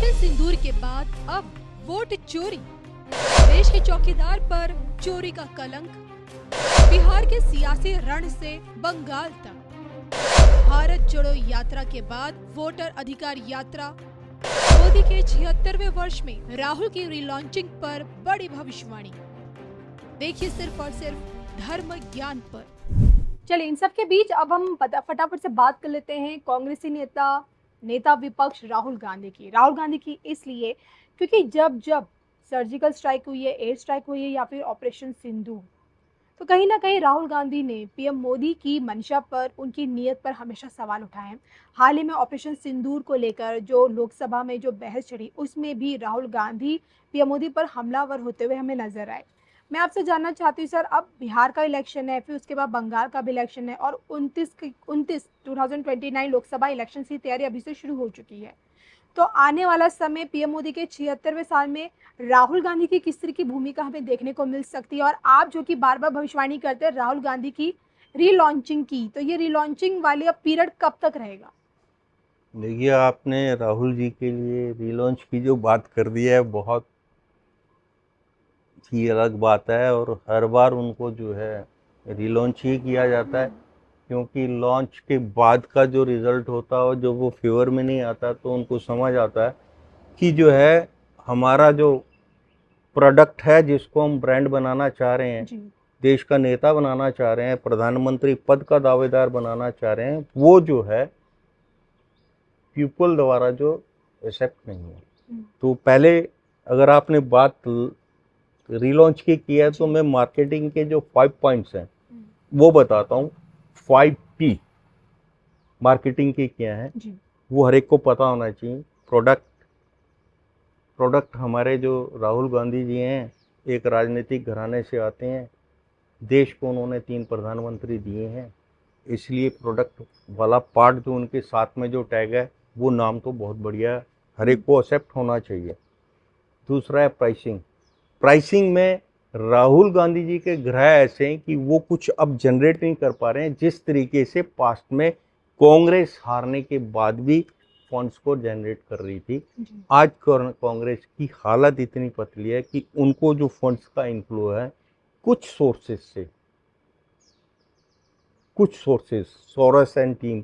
Operation सिंदूर के बाद अब वोट चोरी, देश के चौकीदार पर चोरी का कलंक। बिहार के सियासी रण से बंगाल तक भारत जोड़ो यात्रा के बाद वोटर अधिकार यात्रा। मोदी के 76वें वर्ष में राहुल की रिलॉन्चिंग पर बड़ी भविष्यवाणी। देखिए सिर्फ और सिर्फ धर्म ज्ञान पर। चलिए इन सब के बीच अब हम फटाफट से बात कर लेते हैं कांग्रेसी नेता विपक्ष राहुल गांधी की इसलिए क्योंकि जब सर्जिकल स्ट्राइक हुई है, एयर स्ट्राइक हुई है या फिर ऑपरेशन सिंदूर, तो कहीं ना कहीं राहुल गांधी ने पीएम मोदी की मंशा पर, उनकी नीयत पर हमेशा सवाल उठाए हैं। हाल ही में ऑपरेशन सिंदूर को लेकर जो लोकसभा में जो बहस चढ़ी, उसमें भी राहुल गांधी पीएम मोदी पर हमलावर होते हुए हमें नजर आए। मैं आपसे जानना चाहती हूँ सर, अब बिहार का इलेक्शन है, फिर उसके बाद बंगाल का भी इलेक्शन है और 2029 लोकसभा इलेक्शन की तैयारी अभी से शुरू हो चुकी है। तो आने वाला समय पीएम मोदी के 76वें साल में राहुल गांधी की किस तरह की भूमिका हमें देखने को मिल सकती है? और आप जो कि बार बार भविष्यवाणी करते हैं राहुल गांधी की रीलॉन्चिंग की, तो ये रीलॉन्चिंग वाली अब पीरियड कब तक रहेगा? देखिए, आपने राहुल जी के लिए रीलॉन्च की जो बात कर दी है, बहुत ही अलग बात है। और हर बार उनको जो है रीलॉन्च ही किया जाता है, क्योंकि लॉन्च के बाद का जो रिज़ल्ट होता है और जब वो फेवर में नहीं आता तो उनको समझ आता है कि जो है हमारा जो प्रोडक्ट है, जिसको हम ब्रांड बनाना चाह रहे हैं, देश का नेता बनाना चाह रहे हैं, प्रधानमंत्री पद का दावेदार बनाना चाह रहे हैं, वो जो है पीपल द्वारा जो एक्सेप्ट नहीं है। तो पहले अगर आपने बात रीलॉन्च की है तो मैं मार्केटिंग के जो 5 पॉइंट्स हैं वो बताता हूँ। 5P मार्केटिंग के क्या है वो हर एक को पता होना चाहिए। प्रोडक्ट हमारे जो राहुल गांधी जी हैं, एक राजनीतिक घराने से आते हैं, देश को उन्होंने 3 प्रधानमंत्री दिए हैं, इसलिए प्रोडक्ट वाला पार्ट जो उनके साथ में जो टैग है वो नाम तो बहुत बढ़िया है, हर एक को एक्सेप्ट होना चाहिए। दूसरा है प्राइसिंग में राहुल गांधी जी के ग्रह ऐसे हैं कि वो कुछ अब जनरेट नहीं कर पा रहे हैं, जिस तरीके से पास्ट में कांग्रेस हारने के बाद भी फंड्स को जनरेट कर रही थी। आज कांग्रेस की हालत इतनी पतली है कि उनको जो फंड्स का इनफ्लो है कुछ सोर्सेस सोरेस एंड टीम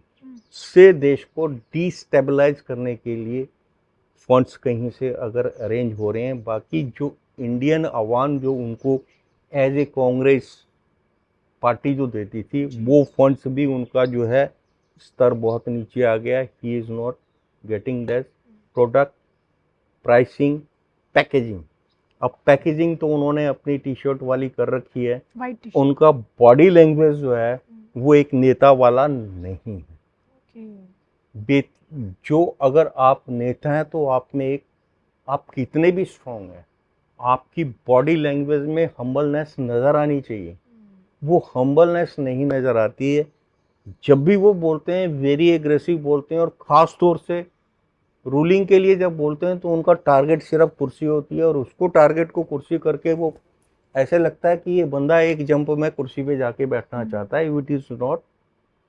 से देश को डिस्टेबलाइज करने के लिए फंड्स कहीं से अगर अरेंज हो रहे हैं, बाकी जो इंडियन अवाम जो उनको एज ए कांग्रेस पार्टी जो देती थी, वो फंड्स भी उनका जो है स्तर बहुत नीचे आ गया। He is not getting that. Product, pricing, packaging. अब पैकेजिंग तो उन्होंने अपनी टी शर्ट वाली कर रखी है, उनका बॉडी लैंग्वेज जो है वो एक नेता वाला नहीं है। जो अगर आप नेता हैं तो आप में आप कितने भी स्ट्रॉन्ग हैं, आपकी बॉडी लैंग्वेज में हम्बलनेस नज़र आनी चाहिए। वो हम्बलनेस नहीं नज़र आती है। जब भी वो बोलते हैं वेरी एग्रेसिव बोलते हैं, और ख़ास तौर से रूलिंग के लिए जब बोलते हैं तो उनका टारगेट सिर्फ कुर्सी होती है, और उसको टारगेट को कुर्सी करके वो ऐसे लगता है कि ये बंदा एक जंप में कुर्सी पे जाके बैठना चाहता है। It is not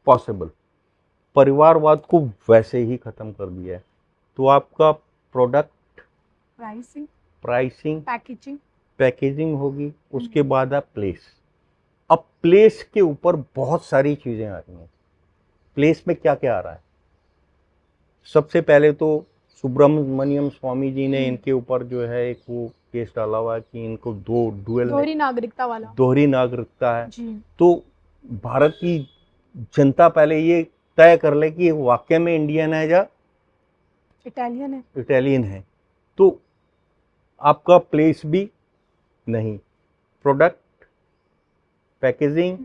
possible. परिवारवाद को वैसे ही ख़त्म कर दिया है। तो आपका प्रोडक्ट, प्राइसिंग, पैकेजिंग होगी, उसके बाद आप प्लेस। अब प्लेस के ऊपर बहुत सारी चीज़ें आ रही हैं। प्लेस में क्या क्या आ रहा है? सबसे पहले तो सुब्रमण्यम स्वामी जी ने इनके ऊपर जो है एक वो केस डाला हुआ है कि इनको दोहरी नागरिकता है। तो भारत की जनता पहले ये तय कर ले कि वाकई में इंडियन है या इटालियन है। तो आपका प्लेस भी नहीं। Product, packaging,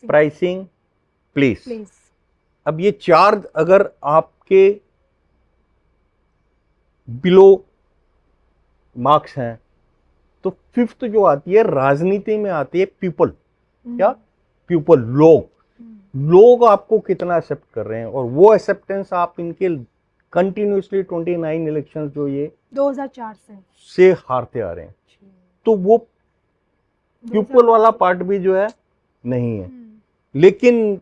pricing, place. अब ये 4 अगर आपके बिलो मार्क्स हैं तो 5th जो आती है राजनीति में आती है पीपल। क्या? पीपल, लोग आपको कितना एक्सेप्ट कर रहे हैं, और वो एक्सेप्टेंस आप इनके कंटिन्यूसली 29 इलेक्शंस जो ये 2004 से हारते आ रहे हैं, तो वो पीपल वाला पार्ट भी जो है नहीं है। लेकिन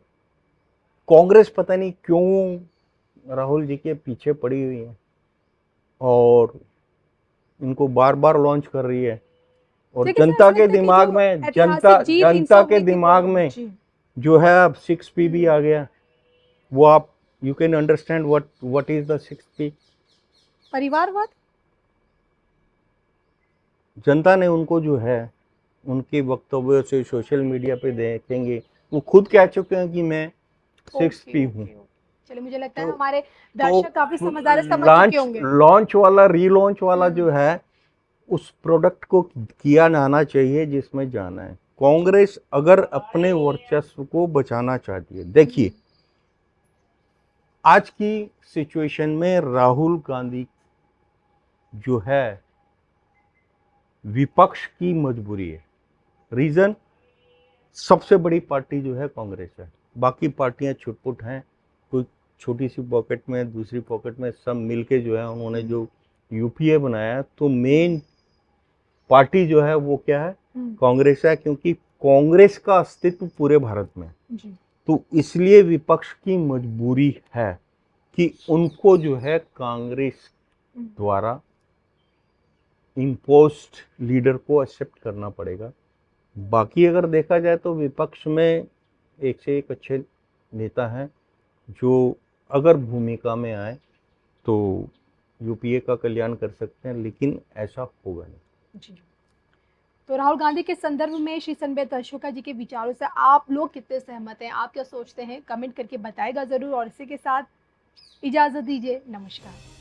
कांग्रेस पता नहीं क्यों राहुल जी के पीछे पड़ी हुई है। और इनको बार बार लॉन्च कर रही है। और लेकिन सर, जनता ऐसा के लगता है कि दिमाग जो में ऐतिहासिक जीत जनता 300 के हुई थी दिमाग वो- में जी। जो है अब 6P भी आ गया। वो आप you can understand what is the 6P। परिवारवाद। जनता ने उनको जो है उनके वक्तव्यों से सोशल मीडिया पे देखेंगे, वो खुद कह चुके हैं कि मैं 6P हूँ। चलिए, मुझे लगता है तो हमारे तो दर्शक काफी समझदार है, समझ चुके लॉन्च होंगे। लॉन्च वाला रीलॉन्च वाला जो है उस प्रोडक्ट को किया जाना चाहिए जिसमें जाना है। कांग्रेस अगर अपने वर्चस्व को बचाना चाहती है, देखिए आज की सिचुएशन में राहुल गांधी जो है विपक्ष की मजबूरी है। रीजन, सबसे बड़ी पार्टी जो है कांग्रेस है, बाकी पार्टियां छुटपुट हैं, कोई छोटी सी पॉकेट में, दूसरी पॉकेट में, सब मिलके जो है उन्होंने जो यूपीए बनाया। तो मेन पार्टी जो है वो क्या है, कांग्रेस है, क्योंकि कांग्रेस का अस्तित्व पूरे भारत में है। जी। तो इसलिए विपक्ष की मजबूरी है कि उनको जो है कांग्रेस द्वारा इम्पोज्ड लीडर को एक्सेप्ट करना पड़ेगा। बाकी अगर देखा जाए तो विपक्ष में एक से एक अच्छे नेता हैं जो अगर भूमिका में आए तो यूपीए का कल्याण कर सकते हैं, लेकिन ऐसा होगा नहीं। जी। तो राहुल गांधी के संदर्भ में श्री संबित अशोका जी के विचारों से आप लोग कितने सहमत हैं, आप क्या सोचते हैं, कमेंट करके बताएगा जरूर। और इसी के साथ इजाजत दीजिए, नमस्कार।